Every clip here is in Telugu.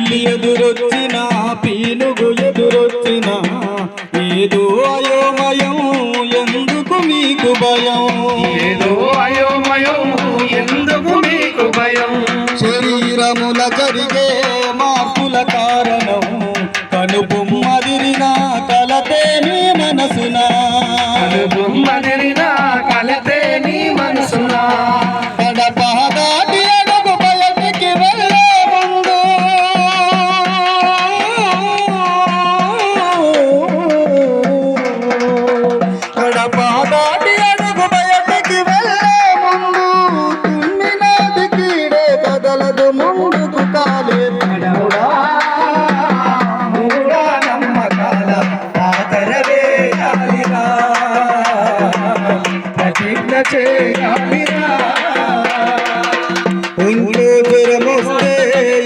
పిల్లి ఎదురొచ్చినా పీనుగు ఎదురొచ్చినా ఏదో అయోమయం ఎందుకు మీకు భయం ఏదో అయోమయం ఎందుకు మీకు భయం శరీరముల జరిగే మార్పుల కారణం కనుబొమ్మదిరిన కలతే నీ మనసున కనుబొమ్మదిరిన కలతే నీ మనసున కడప దాటి అడుగు బయటికి వెళ్ళే ముందు కడప దాటి అడుగు బయటికి వెళ్ళే ముందు తుమ్మినాది కీడే కదలదు ముందుకు కాలే మూడా నమ్మకాల ఆదరవే కాలిరా ప్రతిజ్ఞ చేయాలిరా ఇంట్లో జ్వరమొస్తే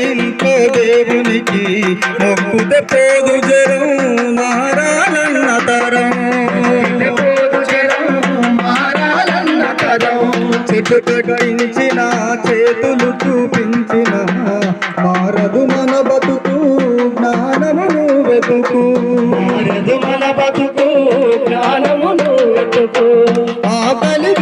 ఇంట్లో దేవునికి మొక్కుతే పోదు జ్వరం మారాలన్న తరం మారాలన్న తరం చెట్టు కట్టించిన చేతులు చూపించిన మారదు మన బతుకు జ్ఞానమును వెతుకు మారదు మన బతుకు జ్ఞానమును వెతుకు ఆకలి